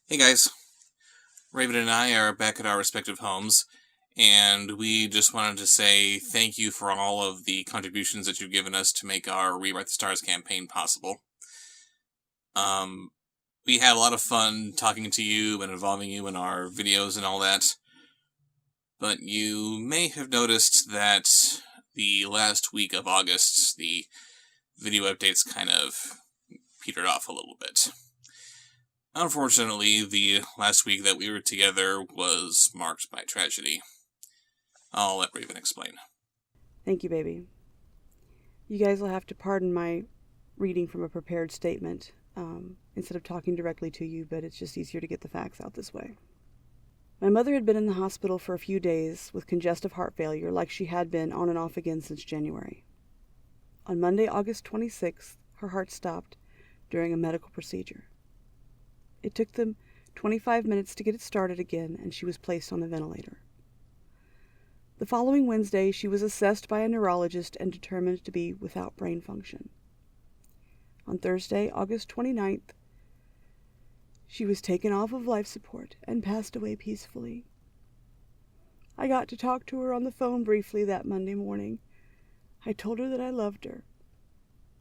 Hey guys, Raven and I are back at our respective homes, and we just wanted to say thank you for all of the contributions that you've given us to make our Rewrite the Stars campaign possible. We had a lot of fun talking to you and involving you in our videos and all that, but you may have noticed that the last week of August, the video updates kind of petered off a little bit. Unfortunately, the last week that we were together was marked by tragedy. I'll let Raven explain. Thank you, baby. You guys will have to pardon my reading from a prepared statement instead of talking directly to you, but it's just easier to get the facts out this way. My mother had been in the hospital for a few days with congestive heart failure, like she had been on and off again since January. On Monday, August 26th, her heart stopped during a medical procedure. It took them 25 minutes to get it started again, and she was placed on the ventilator. The following Wednesday, she was assessed by a neurologist and determined to be without brain function. On Thursday, August 29th, she was taken off of life support and passed away peacefully. I got to talk to her on the phone briefly that Monday morning. I told her that I loved her,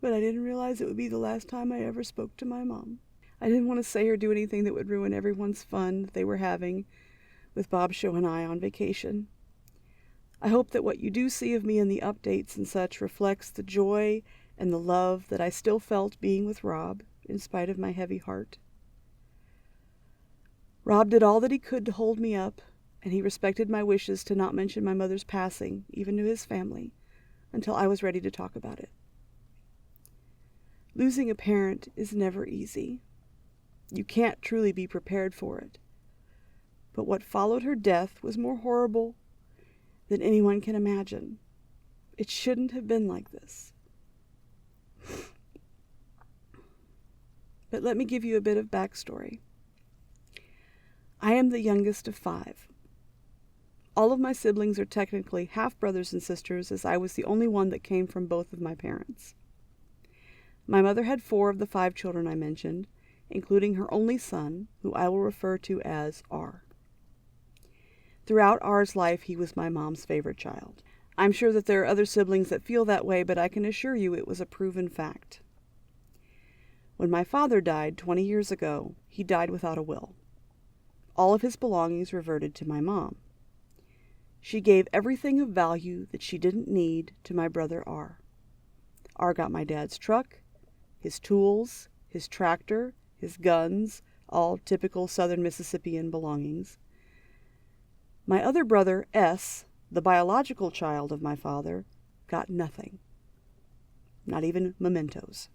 but I didn't realize it would be the last time I ever spoke to my mom. I didn't want to say or do anything that would ruin everyone's fun that they were having with Bobsheaux and I on vacation. I hope that what you do see of me in the updates and such reflects the joy and the love that I still felt being with Rob, in spite of my heavy heart. Rob did all that he could to hold me up, and he respected my wishes to not mention my mother's passing, even to his family, until I was ready to talk about it. Losing a parent is never easy. You can't truly be prepared for it. But what followed her death was more horrible than anyone can imagine. It shouldn't have been like this. But let me give you a bit of backstory. I am the youngest of 5. All of my siblings are technically half-brothers and sisters, as I was the only one that came from both of my parents. My mother had 4 of the 5 children I mentioned, including her only son, who I will refer to as R. Throughout R's life, he was my mom's favorite child. I'm sure that there are other siblings that feel that way, but I can assure you it was a proven fact. When my father died 20 years ago, he died without a will. All of his belongings reverted to my mom. She gave everything of value that she didn't need to my brother R. R got my dad's truck, his tools, his tractor, his guns, all typical southern Mississippian belongings. My other brother, S., the biological child of my father, got nothing. Not even mementos.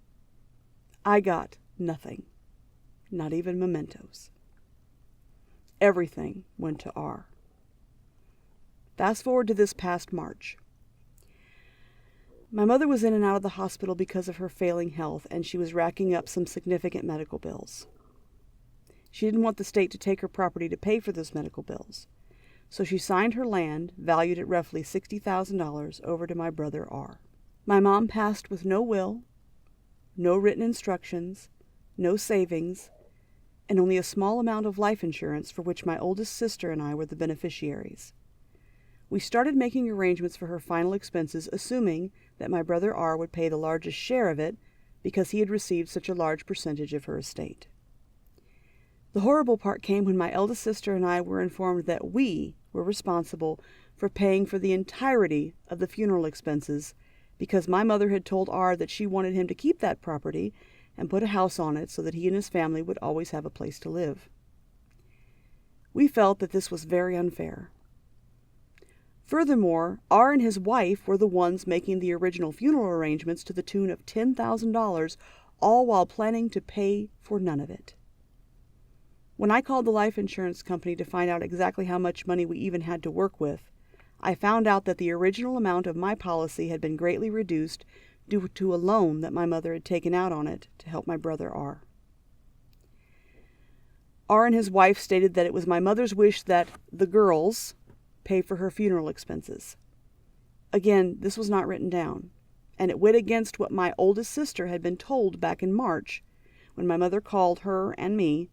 I got nothing. Not even mementos. Everything went to R. Fast forward to this past March. My mother was in and out of the hospital because of her failing health, and she was racking up some significant medical bills. She didn't want the state to take her property to pay for those medical bills, so she signed her land, valued at roughly $60,000, over to my brother R. My mom passed with no will, no written instructions, no savings, and only a small amount of life insurance for which my oldest sister and I were the beneficiaries. We started making arrangements for her final expenses, assuming that my brother R would pay the largest share of it because he had received such a large percentage of her estate. The horrible part came when my eldest sister and I were informed that we were responsible for paying for the entirety of the funeral expenses because my mother had told R that she wanted him to keep that property and put a house on it so that he and his family would always have a place to live. We felt that this was very unfair. Furthermore, R and his wife were the ones making the original funeral arrangements to the tune of $10,000, all while planning to pay for none of it. When I called the life insurance company to find out exactly how much money we even had to work with, I found out that the original amount of my policy had been greatly reduced due to a loan that my mother had taken out on it to help my brother R. R and his wife stated that it was my mother's wish that the girls pay for her funeral expenses. Again, this was not written down, and it went against what my oldest sister had been told back in March when my mother called her and me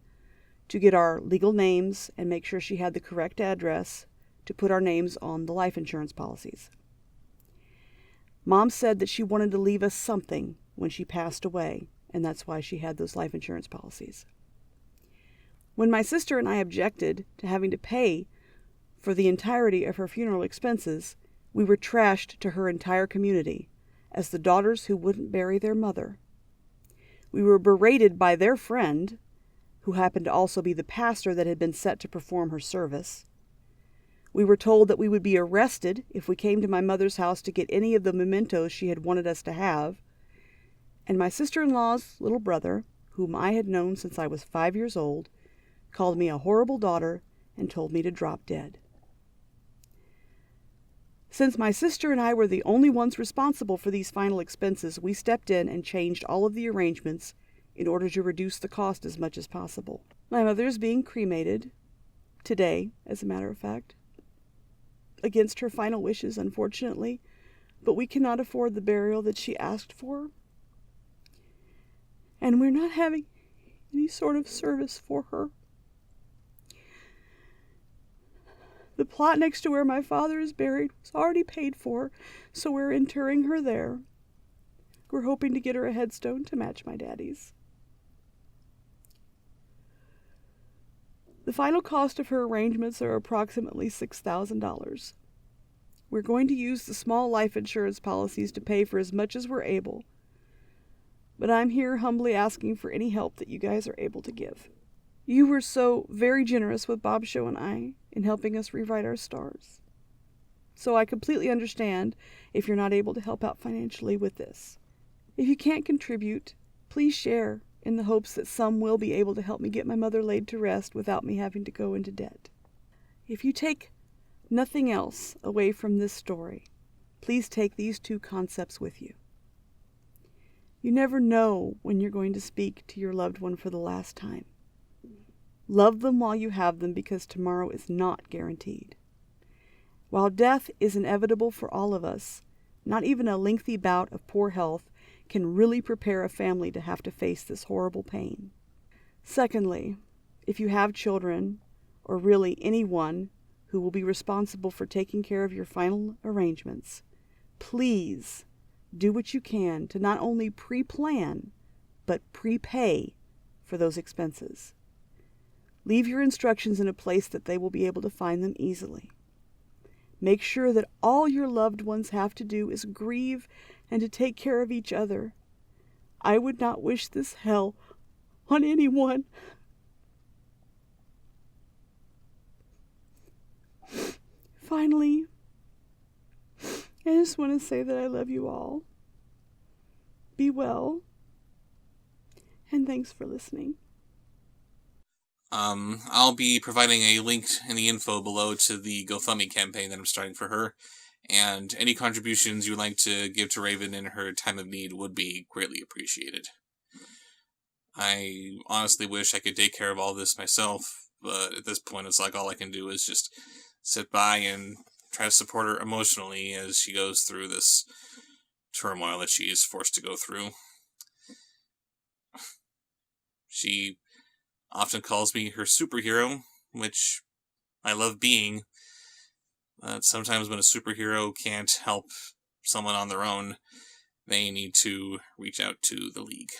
to get our legal names and make sure she had the correct address to put our names on the life insurance policies. Mom said that she wanted to leave us something when she passed away, and that's why she had those life insurance policies. When my sister and I objected to having to pay for the entirety of her funeral expenses, we were trashed to her entire community as the daughters who wouldn't bury their mother. We were berated by their friend, who happened to also be the pastor that had been set to perform her service. We were told that we would be arrested if we came to my mother's house to get any of the mementos she had wanted us to have. And my sister-in-law's little brother, whom I had known since I was 5 years old, called me a horrible daughter and told me to drop dead. Since my sister and I were the only ones responsible for these final expenses, we stepped in and changed all of the arrangements in order to reduce the cost as much as possible. My mother is being cremated today, as a matter of fact, against her final wishes, unfortunately, but we cannot afford the burial that she asked for, and we're not having any sort of service for her. The plot next to where my father is buried was already paid for, so we're interring her there. We're hoping to get her a headstone to match my daddy's. The final cost of her arrangements are approximately $6,000. We're going to use the small life insurance policies to pay for as much as we're able, but I'm here humbly asking for any help that you guys are able to give. You were so very generous with Bobsheaux and I in helping us rewrite our stars. So I completely understand if you're not able to help out financially with this. If you can't contribute, please share in the hopes that some will be able to help me get my mother laid to rest without me having to go into debt. If you take nothing else away from this story, please take these two concepts with you. You never know when you're going to speak to your loved one for the last time. Love them while you have them, because tomorrow is not guaranteed. While death is inevitable for all of us, not even a lengthy bout of poor health can really prepare a family to have to face this horrible pain. Secondly, if you have children, or really anyone who will be responsible for taking care of your final arrangements, please do what you can to not only pre-plan, but prepay for those expenses. Leave your instructions in a place that they will be able to find them easily. Make sure that all your loved ones have to do is grieve and to take care of each other. I would not wish this hell on anyone. Finally, I just want to say that I love you all. Be well, and thanks for listening. I'll be providing a link in the info below to the GoFundMe campaign that I'm starting for her, and any contributions you'd like to give to Raven in her time of need would be greatly appreciated. I honestly wish I could take care of all this myself, but at this point it's like all I can do is just sit by and try to support her emotionally as she goes through this turmoil that she is forced to go through. She often calls me her superhero, which I love being, but sometimes when a superhero can't help someone on their own, they need to reach out to the League.